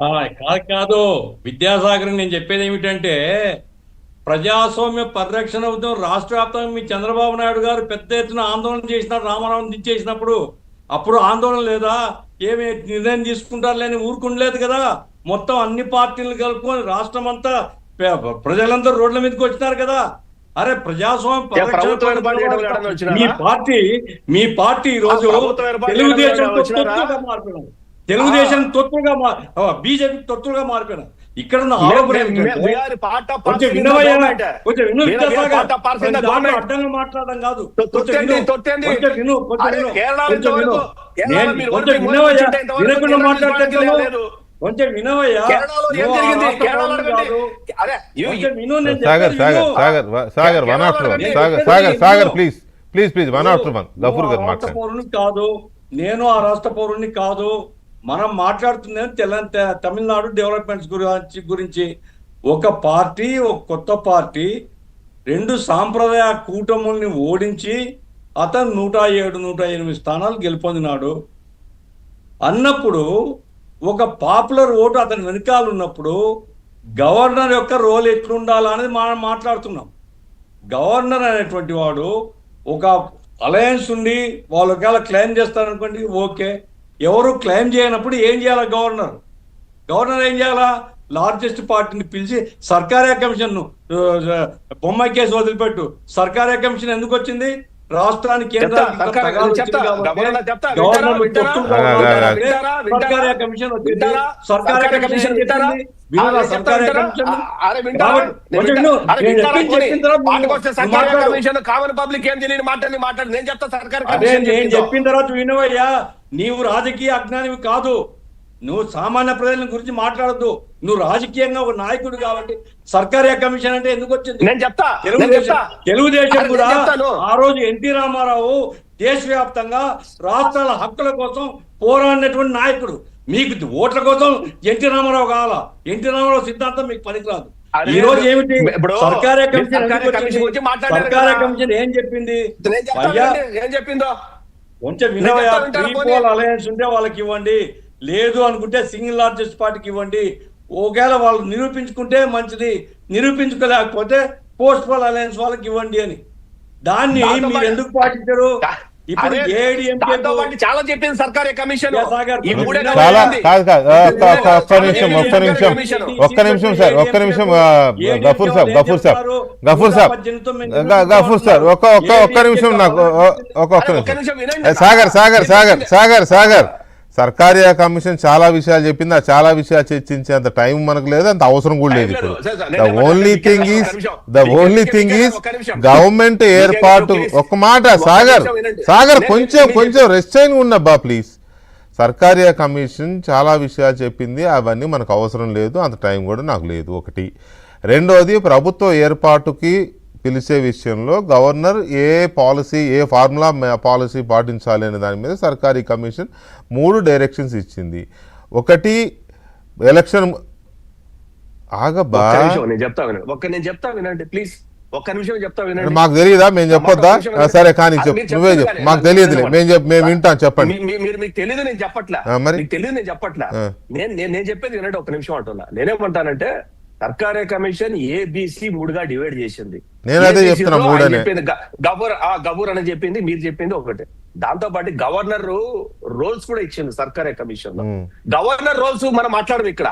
కాదు కాదు విద్యాసాగర్, నేను చెప్పేది ఏమిటంటే ప్రజాస్వామ్య పరిరక్షణ ఉద్యమం రాష్ట్ర వ్యాప్తంగా మీ చంద్రబాబు నాయుడు గారు పెద్ద ఎత్తున ఆందోళన చేసినారు. రామారావు దించేసినప్పుడు అప్పుడు ఆందోళన లేదా? ఏమి నిర్ణయం తీసుకుంటారు లేని ఊరుకుండలేదు కదా. మొత్తం అన్ని పార్టీలు కలుపుకొని రాష్ట్రం అంతా ప్రజలందరూ రోడ్ల మీదకి వచ్చినారు కదా. అరే ప్రజాస్వామ్య మీ పార్టీ ఈరోజు తెలుగుదేశం మారిపోయినారు. తెలుగుదేశం తొత్తులుగా బీజేపీ తొత్తులుగా మారిపోయినారు. ఇక్కడ అడ్డంగా మాట్లాడడం కాదు. వినకుండా మాట్లాడటం కొంచెం వినవయ్యా. రాష్ట్ర పౌరుని కాదు, నేను ఆ రాష్ట్ర పౌరుని కాదు. మనం మాట్లాడుతుంది తమిళనాడు డెవలప్మెంట్స్ గురించి. ఒక పార్టీ, ఒక కొత్త పార్టీ రెండు సాంప్రదాయ కూటముల్ని ఓడించి అతను 107-108 స్థానాలు గెలుపొందినాడు అన్నప్పుడు, ఒక పాపులర్ ఓటు అతని వెనకాల ఉన్నప్పుడు గవర్నర్ యొక్క రోల్ ఎట్లుండాలా అనేది మనం మాట్లాడుతున్నాం. గవర్నర్ అనేటువంటి వాడు ఒక అలయన్స్ ఉండి వాళ్ళు ఒకవేళ క్లెయిమ్ చేస్తారనుకోండి, ఓకే. ఎవరు క్లెయిమ్ చేయనప్పుడు ఏం చేయాలా? గవర్నర్ ఏం చేయాలా? లార్జెస్ట్ పార్టీని పిలిచి సర్కారీ కమిషన్ను బొమ్మాయి కేసు వదిలిపెట్టు. సర్కారీ కమిషన్ ఎందుకు వచ్చింది? రాష్ట్రానికి చెప్పిన తర్వాత వినవయ్యా. నీవు రాజకీయ అజ్ఞానివి కాదు, నువ్వు సామాన్య ప్రజల గురించి మాట్లాడద్దు. నువ్వు రాజకీయంగా ఒక నాయకుడు కాబట్టి సర్కారీ కమిషన్ అంటే ఎందుకు వచ్చింది? తెలుగుదేశం కూడా ఆ రోజు ఎన్టీ రామారావు దేశవ్యాప్తంగా రాష్ట్రాల హక్కుల కోసం పోరాడినటువంటి నాయకుడు. మీకు ఓట్ల కోసం ఎన్టీ రామారావు కావాలా? ఎన్టీ రామారావు సిద్ధాంతం మీకు పనికిరాదు. ఈ రోజు ఏమిటి సర్కారీ కమిషన్ ఏం చెప్పింది? కొంచెం వినవయ్యా. అలయన్స్ ఉంటే వాళ్ళకి ఇవ్వండి, లేదు అనుకుంటే సింగిల్ లార్జెస్ట్ పార్టీకి ఇవ్వండి. ఒకవేళ వాళ్ళు నిరూపించుకుంటే మంచిది, నిరూపించుకోలేకపోతే పోస్ట్ పోల్ అలయన్స్ వాళ్ళకి ఇవ్వండి అని. దాన్ని మీరు ఎందుకు పాటించారు? ఇప్పుడు చాలా చెప్పింది సర్కారీ కమిషన్. ఒక్క నిమిషం సార్ ఒక్క నిమిషం నాకు ఒక్క నిమిషం. సాగర్ సర్కారీ కమిషన్ చాలా విషయాలు చెప్పింది. ఆ చాలా విషయాలు చర్చించేంత టైం మనకు లేదు, అంత అవసరం కూడా లేదు ఇప్పుడు. The only thing is government ఏర్పాటు. ఒక్క మాట సాగర్ కొంచెం రెస్ట్రైన్ ఉన్నబ్బా ప్లీజ్. సర్కారీ కమిషన్ చాలా విషయాలు చెప్పింది, అవన్నీ మనకు అవసరం లేదు, అంత టైం కూడా నాకు లేదు. ఒకటి. రెండోది, ప్రభుత్వ ఏర్పాటుకి పిలిచే విషయంలో గవర్నర్ ఏ పాలసీ, ఏ ఫార్ములా పాలసీ పాటించాలి అనే దాని మీద సర్కారీ కమిషన్ 3 డైరెక్షన్స్ ఇచ్చింది. ఒకటి, ఎలక్షన్ మాకు తెలియదా? మేము చెప్పొద్దా? సరే కానీ నువ్వే చెప్పు. మాకు తెలియదులే, మేము వింటాం. చెప్పండి. మీకు తెలియదు నేను చెప్పట్లా, మరి తెలియదు నేను చెప్పట్లా. నేను చెప్పేది వినండి, ఒక్క నిమిషం అంటున్నా. నేనేమంటానంటే సర్కారీ కమిషన్ ఏబిసి 3గా డివైడ్ చేసింది. గబూర్ అని చెప్పింది, మీరు చెప్పింది ఒకటే. దాంతో పాటు గవర్నర్ రోల్స్ కూడా ఇచ్చింది సర్కారీ కమిషన్ లో. గవర్నర్ రోల్స్ మనం మాట్లాడము ఇక్కడ.